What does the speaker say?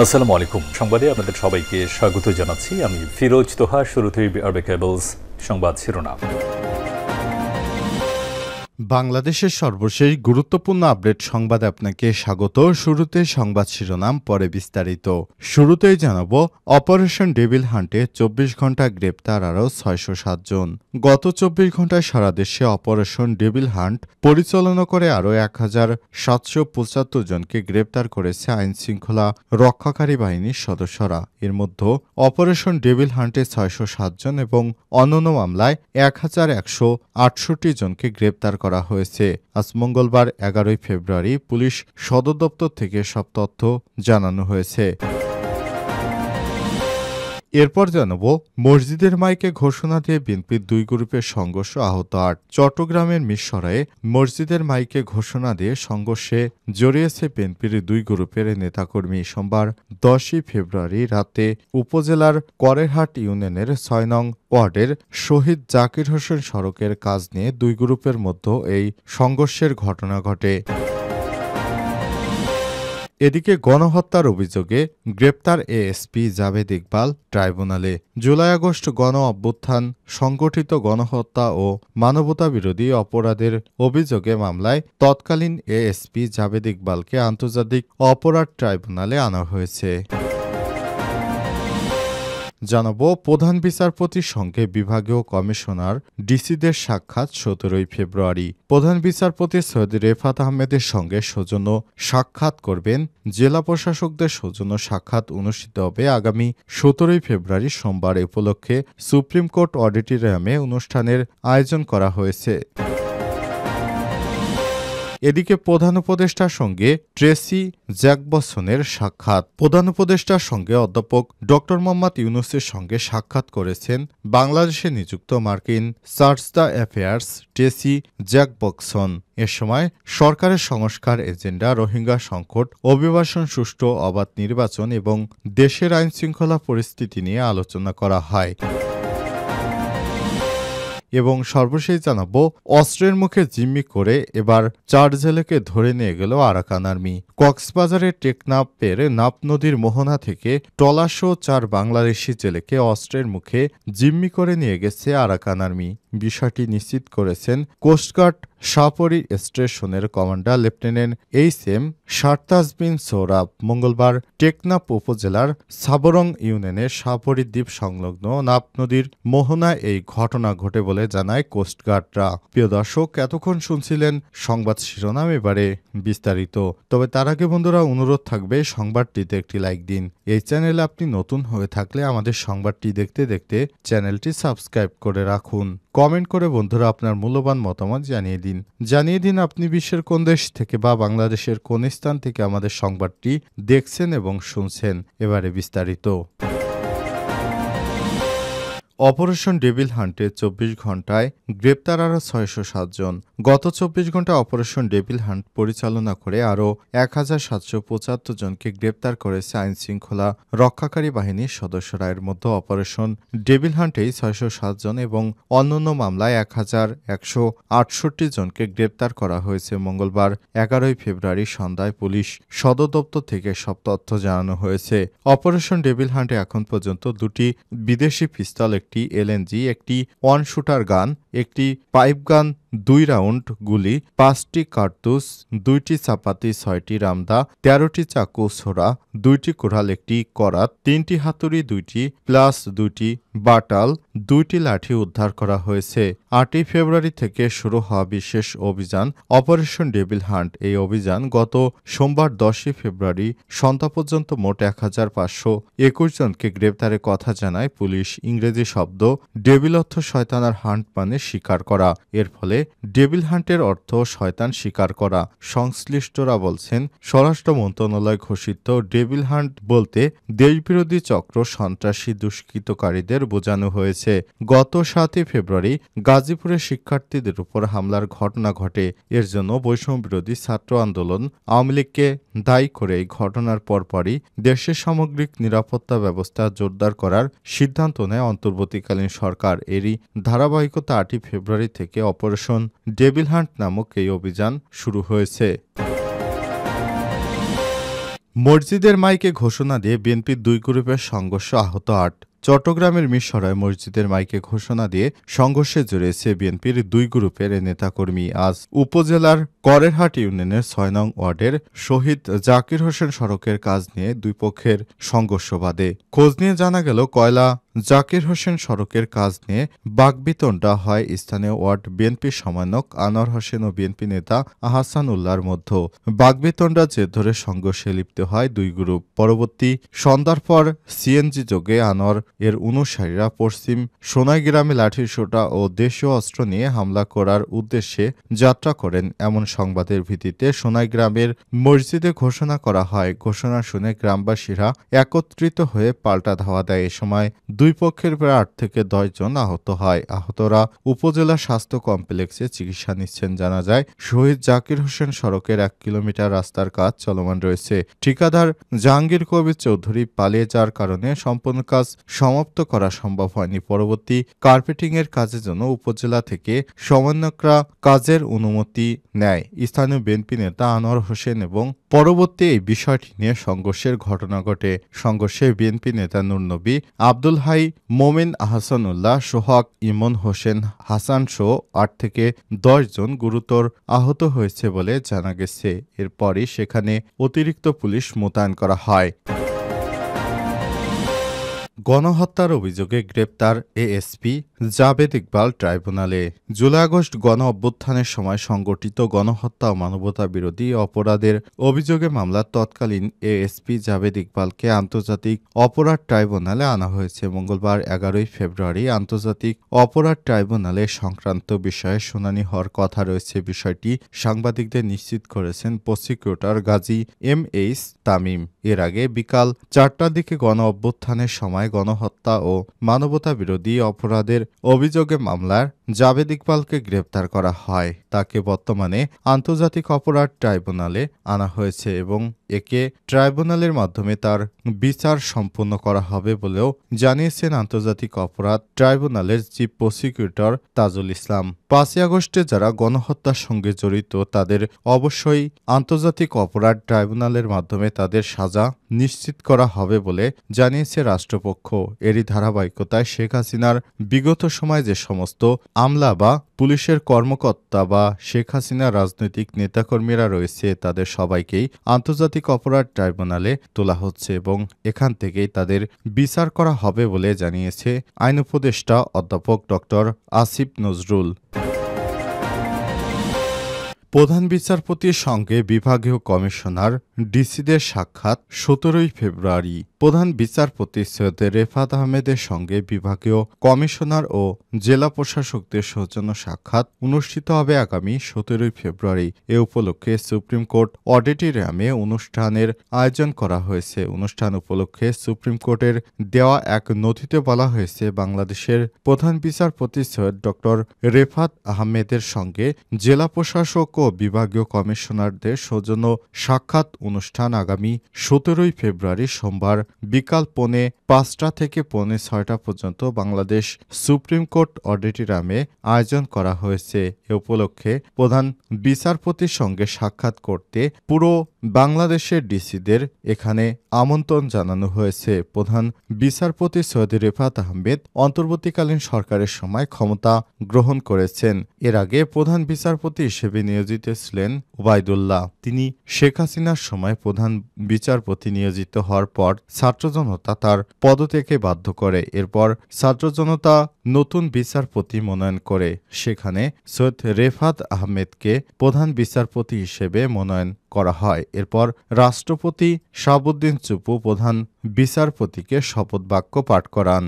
আসসালামু আলাইকুম। সংবাদে আপনাদের সবাইকে স্বাগত জানাচ্ছি। আমি ফিরোজ তোহা। শুরুতেই আরবে কেবলস সংবাদ শিরোনাম। বাংলাদেশের সর্বশেষ গুরুত্বপূর্ণ আপডেট সংবাদে আপনাকে স্বাগত। শুরুতে সংবাদ শিরোনাম, পরে বিস্তারিত। শুরুতেই জানাব, অপারেশন ডেভিল হান্টে ২৪ ঘন্টা গ্রেপ্তার আরও ৬০৭ জন। গত ২৪ ঘন্টায় সারা দেশে অপারেশন ডেভিল হান্ট পরিচালনা করে আরও ১,৭৭৫ জনকে গ্রেপ্তার করেছে আইনশৃঙ্খলা রক্ষাকারী বাহিনীর সদস্যরা। এর মধ্যে অপারেশন ডেভিল হান্টে ৬০৭ জন এবং অন্যান্য মামলায় ১,১৬৮ জনকে গ্রেপ্তার করা হয়েছে। আজ মঙ্গলবার ১১ ফেব্রুয়ারি পুলিশ সদর দপ্তর থেকে সব তথ্য জানানো হয়েছে। এরপর জানাব, মসজিদের মাইকে ঘোষণা দিয়ে বিএনপির দুই গ্রুপের সংঘর্ষ, আহত ৮। চট্টগ্রামের মিরসরাইয়ে মসজিদের মাইকে ঘোষণা দিয়ে সংঘর্ষে জড়িয়েছে বিএনপির দুই গ্রুপের নেতাকর্মী। সোমবার ১০ ফেব্রুয়ারি রাতে উপজেলার করেরহাট ইউনিয়নের ৬ নং ওয়ার্ডের শহীদ জাকির হোসেন সড়কের কাজ নিয়ে দুই গ্রুপের মধ্যে এই সংঘর্ষের ঘটনা ঘটে। এদিকে গণহত্যার অভিযোগে গ্রেপ্তার এএসপি জাভেদ ইকবাল ট্রাইব্যুনালে। জুলাই আগস্ট গণ অভ্যুত্থান, সংগঠিত গণহত্যা ও মানবতাবিরোধী অপরাধের অভিযোগে মামলায় তৎকালীন এএসপি জাভেদ ইকবালকে আন্তর্জাতিক অপরাধ ট্রাইব্যুনালে আনা হয়েছে। জানাবো, প্রধান বিচারপতির সঙ্গে বিভাগীয় কমিশনার ডিসিদের সাক্ষাৎ ১৭ ফেব্রুয়ারি। প্রধান বিচারপতি সৈয়দ রেফাত আহমেদের সঙ্গে সৌজন্য সাক্ষাৎ করবেন। জেলা প্রশাসকদের সৌজন্য সাক্ষাৎ অনুষ্ঠিত হবে আগামী ১৭ ফেব্রুয়ারি সোমবার। এ উপলক্ষে সুপ্রিম কোর্ট অডিটোরিয়ামে অনুষ্ঠানের আয়োজন করা হয়েছে। এদিকে প্রধান উপদেষ্টার সঙ্গে ট্রেসি জ্যাকবসনের সাক্ষাৎ। প্রধান উপদেষ্টার সঙ্গে অধ্যাপক ড মোহাম্মদ ইউনূসের সঙ্গে সাক্ষাৎ করেছেন বাংলাদেশে নিযুক্ত মার্কিন charge d'affaires Tracy Jacobson. এ সময় সরকারের সংস্কার এজেন্ডা, রোহিঙ্গা সংকট, অভিবাসন, সুষ্ঠু অবাধ নির্বাচন এবং দেশের আইনশৃঙ্খলা পরিস্থিতি নিয়ে আলোচনা করা হয়। এবং সর্বশেষ জানাবো, অস্ত্রের মুখে জিম্মি করে এবার ৪ জেলেকে ধরে নিয়ে গেল আরাকান আর্মি। কক্সবাজারের টেকনাফের নাপ নদীর মোহনা থেকে ট্রলারসহ ৪ বাংলাদেশি জেলেকে অস্ত্রের মুখে জিম্মি করে নিয়ে গেছে আরাকান আর্মি। বিষয়টি নিশ্চিত করেছেন কোস্টগার্ড শাহপরী স্টেশনের কমান্ডার লেফটেন্যান্ট এইচ.এম. সারতাজ বিন সোহরাব। মঙ্গলবার টেকনাফ উপজেলার সাবরং ইউনিয়নের শাহপরী দ্বীপ সংলগ্ন নাপ নদীর মোহনায় এই ঘটনা ঘটে বলে জানায় কোস্টগার্ডরা। প্রিয় দর্শক, এতক্ষণ শুনছিলেন সংবাদ শিরোনাম, এবারে বিস্তারিত। তবে তার আগে বন্ধুরা, অনুরোধ থাকবে সংবাদটিতে একটি লাইক দিন। এই চ্যানেলে আপনি নতুন হয়ে থাকলে আমাদের সংবাদটি দেখতে দেখতে চ্যানেলটি সাবস্ক্রাইব করে রাখুন। কমেন্ট করে বন্ধুরা আপনার মূল্যবান মতামত জানিয়ে দিন আপনি বিশ্বের কোন দেশ থেকে বা বাংলাদেশের কোন স্থান থেকে আমাদের সংবাদটি দেখছেন এবং শুনছেন। এবারে বিস্তারিত। অপারেশন ডেভিল হান্টে ২৪ ঘন্টায় গ্রেপ্তার আরও ৬০৭ জন। গত ২৪ ঘন্টায় অপারেশন ডেভিল হান্ট পরিচালনা করে আরও ১,৭৭৫ জনকে গ্রেপ্তার করেছে আইনশৃঙ্খলা রক্ষাকারী বাহিনীর সদস্যরা। এর মধ্যে অপারেশন ডেভিল হান্টেই ৬০৭ জন এবং অন্যান্য মামলায় ১,১৬৮ জনকে গ্রেপ্তার করা হয়েছে। মঙ্গলবার ১১ ফেব্রুয়ারি সন্ধ্যায় পুলিশ সদর দপ্তর থেকে সব তথ্য জানানো হয়েছে। অপারেশন ডেভিল হান্টে এখন পর্যন্ত ২টি বিদেশি পিস্তল, একটি এলএনজি, একটি ওয়ান শুটার গান, একটি পাইপ গান, ২ রাউন্ড গুলি, ৫টি কার্তুজ, ২টি চাপাতি, ৬টি রামদা, ১৩টি চাকু ছোড়া, ২টি কোড়াল, একটি করাত, ৩টি হাতুড়ি, ২টি প্লাস, ২টি বাটাল, ২টি লাঠি উদ্ধার করা হয়েছে। ৮ই ফেব্রুয়ারি থেকে শুরু হওয়া বিশেষ অভিযান অপারেশন ডেভিল হান্ট। এই অভিযান গত সোমবার ১০ ফেব্রুয়ারি সন্ধ্যা পর্যন্ত মোট ১,৫২১ জনকে গ্রেপ্তারের কথা জানায় পুলিশ। ইংরেজি শব্দ ডেভিল অর্থ শয়তান আর হান্ট মানে শিকার করা। এর ফলে ডেভিল হান্টের অর্থ শয়তান শিকার করা। সংশ্লিষ্টরা বলছেন, স্বরাষ্ট্র মন্ত্রণালয় ঘোষিত ডেভিল হান্ট বলতে দেশবিরোধী চক্র, সন্ত্রাসী দুষ্কৃতকারীদের বোঝানো হয়েছে। গত ৭ ফেব্রুয়ারি গাজীপুরে শিক্ষার্থীদের উপর হামলার ঘটনা ঘটে। এর জন্য বৈষম্যবিরোধী ছাত্র আন্দোলন আওয়ামী লীগকে দায়ী করে এই ঘটনার পরপরই দেশের সামগ্রিক নিরাপত্তা ব্যবস্থা জোরদার করার সিদ্ধান্ত নেয় অন্তর্বর্তীকালীন সরকার। এরই ধারাবাহিকতা ৮ ফেব্রুয়ারি থেকে অপারেশন ডেভিল হান্ট নামক এই অভিযান শুরু হয়েছে। মসজিদের মাইকে ঘোষণা দিয়ে বিএনপির দুই গ্রুপের সংঘর্ষ, আহত ৮। চট্টগ্রামের মিরসরায় মসজিদের মাইকে ঘোষণা দিয়ে সংঘর্ষে জড়িয়েছে বিএনপির দুই গ্রুপের নেতাকর্মী। আজ উপজেলার করেরহাট ইউনিয়নের ৬ নং ওয়ার্ডের শহীদ জাকির হোসেন সড়কের কাজ নিয়ে দুই পক্ষের সংঘর্ষ বাধে। খোঁজ নিয়ে জানা গেল, কয়লা জাকির হোসেন সড়কের কাজ নিয়ে বাকবিতণ্ডা হয় স্থানীয় ওয়ার্ড বিএনপি সমন্বয়ক আনোয়ার হোসেন ও বিএনপি নেতা আহসান উল্লাহর মধ্যে। বাকবিতণ্ডার জের ধরে সংঘর্ষে লিপ্ত হয় দুই গ্রুপ। পরবর্তী সন্ধ্যার পর সিএনজি যোগে আনোয়ার এর অনুসারীরা পশ্চিম সোনাইগ্রামে লাঠিসোঁটা ও দেশীয় অস্ত্র নিয়ে হামলা করার উদ্দেশ্যে যাত্রা করেন। এমন সংবাদের ভিত্তিতে সোনাইগ্রামের মসজিদে ঘোষণা করা হয়। ঘোষণা শুনে গ্রামবাসীরা একত্রিত হয়ে পাল্টা ধাওয়া দেয়। এ সময় দুই পক্ষের প্রায় ৮ থেকে ১০ জন আহত হয়। আহতরা উপজেলা স্বাস্থ্য কমপ্লেক্সে চিকিৎসা নিচ্ছেন। জানা যায়, শহীদ জাকির হোসেন সড়কের ১ কিলোমিটার রাস্তার কাজ চলমান রয়েছে। ঠিকাদার জাহাঙ্গীর কবির চৌধুরী পালিয়ে যাওয়ার কারণে সম্পূর্ণ কাজ সমাপ্ত করা সম্ভব হয়নি। পরবর্তী কার্পেটিংয়ের কাজের জন্য উপজেলা থেকে সমন্বয়করা কাজের অনুমতি নেয় স্থানীয় বিএনপি নেতা আনোয়ার হোসেন এবং পরবর্তী এই বিষয়টি নিয়ে সংঘর্ষের ঘটনা ঘটে। সংঘর্ষে বিএনপি নেতা নূর নবী, আব্দুল হাই, মোমিন আহসানুল্লাহ, সোহাগ, ইমন হোসেন হাসান সহ ৮ থেকে ১০ জন গুরুতর আহত হয়েছে বলে জানা গেছে। এরপরই সেখানে অতিরিক্ত পুলিশ মোতায়েন করা হয়। গণহত্যার অভিযোগে গ্রেপ্তার এএসপি জাবেদ ইকবাল ট্রাইব্যুনালে। জুলাই আগস্ট গণ অভ্যুত্থানের সময় সংগঠিত গণহত্যা ও মানবতাবিরোধী অপরাধের অভিযোগে মামলার তৎকালীন এএসপি জাবেদ ইকবালকে আন্তর্জাতিক অপরাধ ট্রাইব্যুনালে আনা হয়েছে। মঙ্গলবার ১১ ফেব্রুয়ারি আন্তর্জাতিক অপরাধ ট্রাইব্যুনালে সংক্রান্ত বিষয়ে শুনানি হওয়ার কথা রয়েছে। বিষয়টি সাংবাদিকদের নিশ্চিত করেছেন প্রসিকিউটর গাজী এমএইচ তামিম। এর আগে বিকাল ৪টার দিকে গণ অভ্যুত্থানের সময় গণহত্যা ও মানবতাবিরোধী অপরাধের অভিযোগে মামলার জাবেদ ইকবালকে গ্রেপ্তার করা হয়। তাকে বর্তমানে আন্তর্জাতিক অপরাধ ট্রাইব্যুনালে আনা হয়েছে এবং একে ট্রাইব্যুনালের মাধ্যমে তার বিচার সম্পন্ন করা হবে বলেও জানিয়েছেন আন্তর্জাতিক অপরাধ ট্রাইব্যুনালের চিফ প্রসিকিউটর তাজুল ইসলাম। ৫ই আগস্টে যারা গণহত্যার সঙ্গে জড়িত তাদের অবশ্যই আন্তর্জাতিক অপরাধ ট্রাইব্যুনালের মাধ্যমে তাদের সাজা নিশ্চিত করা হবে বলে জানিয়েছে রাষ্ট্রপক্ষ। এরই ধারাবাহিকতায় শেখ হাসিনার বিগত সময় যে সমস্ত আমলা বা পুলিশের কর্মকর্তা বা শেখ হাসিনার রাজনৈতিক নেতাকর্মীরা রয়েছে তাদের সবাইকেই আন্তর্জাতিক অপরাধ ট্রাইব্যুনালে তোলা হচ্ছে এবং এখান থেকেই তাদের বিচার করা হবে বলে জানিয়েছে আইন উপদেষ্টা অধ্যাপক ড আসিফ নজরুল। প্রধান বিচারপতির সঙ্গে বিভাগীয় কমিশনার ডিসিদের সাক্ষাৎ ১৭ ফেব্রুয়ারি। প্রধান বিচারপতি সৈয়দ রেফাত আহমেদের সঙ্গে বিভাগীয় কমিশনার ও জেলা প্রশাসকদের সৌজন্য সাক্ষাৎ অনুষ্ঠিত হবে আগামী ১৭ ফেব্রুয়ারি। এ উপলক্ষে সুপ্রিম কোর্ট অডিটোরিয়ামে অনুষ্ঠানের আয়োজন করা হয়েছে। অনুষ্ঠান উপলক্ষে সুপ্রিম কোর্টের দেওয়া এক নথিতে বলা হয়েছে, বাংলাদেশের প্রধান বিচারপতি সৈয়দ ড রেফাত আহমেদের সঙ্গে জেলা প্রশাসক ও বিভাগীয় কমিশনারদের সৌজন্য সাক্ষাৎ অনুষ্ঠান আগামী ১৭ ফেব্রুয়ারি সোমবার বিকাল ৫:৩০ থেকে ৬:৩০ পর্যন্ত বাংলাদেশ সুপ্রিম কোর্ট অডিটোরিয়ামে আয়োজন করা হয়েছে। এ উপলক্ষে প্রধান বিচারপতির সঙ্গে সাক্ষাৎ করতে পুরো বাংলাদেশের ডিসিদের এখানে আমন্ত্রণ জানানো হয়েছে। প্রধান বিচারপতি সৈয়দ রেফাত আহমেদ অন্তর্বর্তীকালীন সরকারের সময় ক্ষমতা গ্রহণ করেছেন। এর আগে প্রধান বিচারপতি হিসেবে নিয়োজিত ছিলেন ওবায়দুল্লাহ। তিনি শেখ হাসিনার সময় প্রধান বিচারপতি নিয়োজিত হওয়ার পর ছাত্র জনতা তার পদত্যাগে বাধ্য করে। এরপর ছাত্র জনতা নতুন বিচারপতি মনোনয়ন করে। সেখানে সৈয়দ রেফাত আহমেদকে প্রধান বিচারপতি হিসেবে মনোনয়ন করা হয়। এরপর রাষ্ট্রপতি শাহাবুদ্দিন চুপ্পু প্রধান বিচারপতিকে শপথ বাক্য পাঠ করান।